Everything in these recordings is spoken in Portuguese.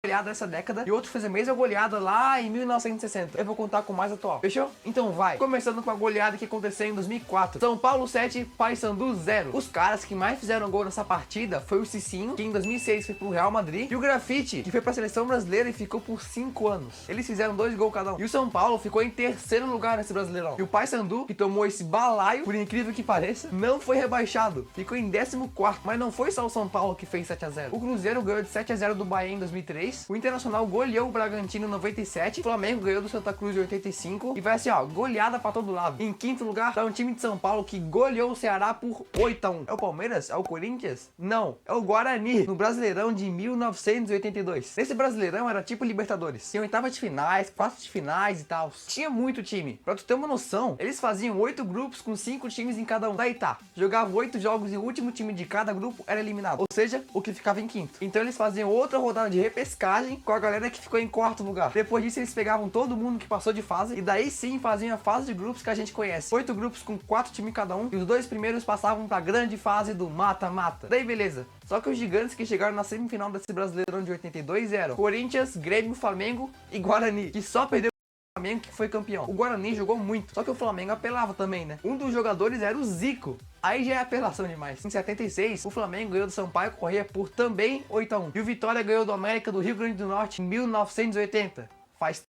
goleada essa década e outro fez a mesma goleada lá em 1960. Eu vou contar com o mais atual. Fechou? Então vai. Começando com a goleada que aconteceu em 2004. São Paulo 7, Paysandu 0. Os caras que mais fizeram gol nessa partida foi o Cicinho, que em 2006 foi pro Real Madrid, e o Grafite, que foi pra seleção brasileira e ficou por 5 anos. Eles fizeram 2 gols cada um. E o São Paulo ficou em terceiro lugar nesse Brasileirão. E o Paysandu, que tomou esse balaio, por incrível que pareça, não foi rebaixado. Ficou em 14º. Mas não foi só o São Paulo que fez 7-0. O Cruzeiro ganhou de 7-0 do Bahia em 2003. O Internacional goleou o Bragantino em 97, o Flamengo ganhou do Santa Cruz em 85 e vai assim, ó, goleada pra todo lado. Em quinto lugar tá um time de São Paulo que goleou o Ceará por 8-1. É o Palmeiras? É o Corinthians? Não, é o Guarani, no Brasileirão de 1982. Nesse Brasileirão era tipo Libertadores. Tinha oitavas de finais, quartas de finais e tal. Tinha muito time. Pra tu ter uma noção, eles faziam 8 grupos com 5 times em cada um. Daí tá, jogavam 8 jogos e o último time de cada grupo era eliminado. Ou seja, o que ficava em quinto. Então eles faziam outra rodada de repescagem com a galera que ficou em quarto lugar. Depois disso eles pegavam todo mundo que passou de fase e daí sim faziam a fase de grupos que a gente conhece. 8 grupos com 4 times cada um e os 2 primeiros passavam pra grande fase do mata-mata. Daí beleza. Só que os gigantes que chegaram na semifinal desse Brasileirão de 82 eram Corinthians, Grêmio, Flamengo e Guarani, que só perdeu o Flamengo, que foi campeão. O Guarani jogou muito, só que o Flamengo apelava também, né? Um dos jogadores era o Zico. Aí já é apelação demais. Em 76, o Flamengo ganhou do Sampaio Corrêa por também 8-1. E o Vitória ganhou do América do Rio Grande do Norte em 1980. Faz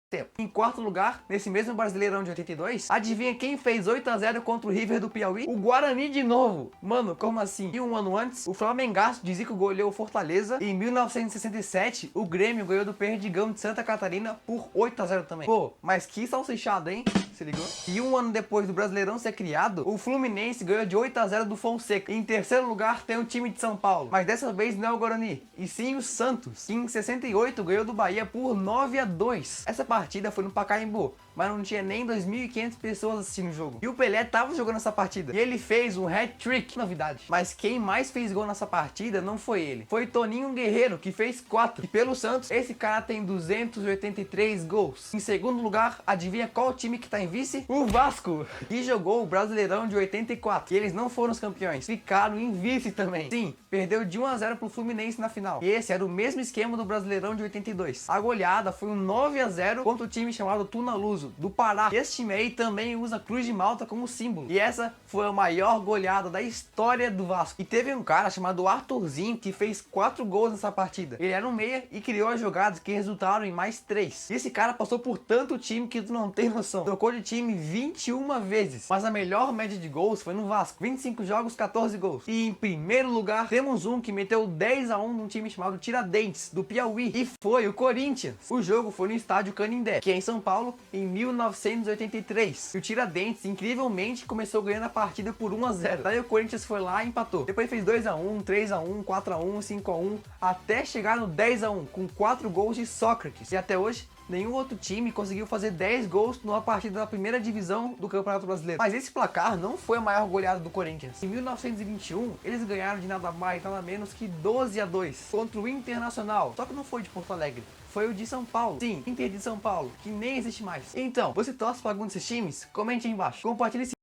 tempo. Em quarto lugar, nesse mesmo Brasileirão de 82, adivinha quem fez 8-0 contra o River do Piauí? O Guarani de novo. Mano, como assim? E um ano antes, o Flamengaço de Zico goleou o Fortaleza. E em 1967, o Grêmio ganhou do Perdigão de Santa Catarina por 8-0 também. Pô, mas que salsichado, hein? Se ligou? E um ano depois do Brasileirão ser criado, o Fluminense ganhou de 8-0 do Fonseca. E em terceiro lugar tem o time de São Paulo. Mas dessa vez não é o Guarani, e sim o Santos, que em 68 ganhou do Bahia por 9-2. Essa partida foi no Pacaembu, mas não tinha nem 2.500 pessoas assistindo o jogo. E o Pelé tava jogando essa partida. E ele fez um hat-trick, novidade. Mas quem mais fez gol nessa partida não foi ele. Foi Toninho Guerreiro, que fez 4. E pelo Santos, esse cara tem 283 gols. Em segundo lugar, adivinha qual time que tá em vice? O Vasco, que jogou o Brasileirão de 84. E eles não foram os campeões, ficaram em vice também. Sim, perdeu de 1-0 pro Fluminense na final. E esse era o mesmo esquema do Brasileirão de 82. A goleada foi um 9-0 contra o time chamado Tunaluso, do Pará. E esse time aí também usa Cruz de Malta como símbolo. E essa foi a maior goleada da história do Vasco. E teve um cara chamado Arthurzinho que fez 4 gols nessa partida. Ele era um meia e criou as jogadas que resultaram em mais 3. E esse cara passou por tanto time que tu não tem noção. Trocou de time 21 vezes. Mas a melhor média de gols foi no Vasco. 25 jogos, 14 gols. E em primeiro lugar, temos um que meteu 10-1 num time chamado Tiradentes, do Piauí. E foi o Corinthians. O jogo foi no estádio Canindé, que é em São Paulo, em 1983. E o Tiradentes, incrivelmente, começou ganhando a partida por 1-0. Daí o Corinthians foi lá e empatou. Depois fez 2-1, 3-1, 4-1, 5-1, até chegar no 10-1, com 4 gols de Sócrates. E até hoje, nenhum outro time conseguiu fazer 10 gols numa partida da primeira divisão do Campeonato Brasileiro. Mas esse placar não foi a maior goleada do Corinthians. Em 1921, eles ganharam de nada mais, nada menos que 12-2 contra o Internacional. Só que não foi de Porto Alegre. Foi o de São Paulo. Sim, Inter de São Paulo, que nem existe mais. Então, você torce para algum desses times? Comente aí embaixo. Compartilhe esse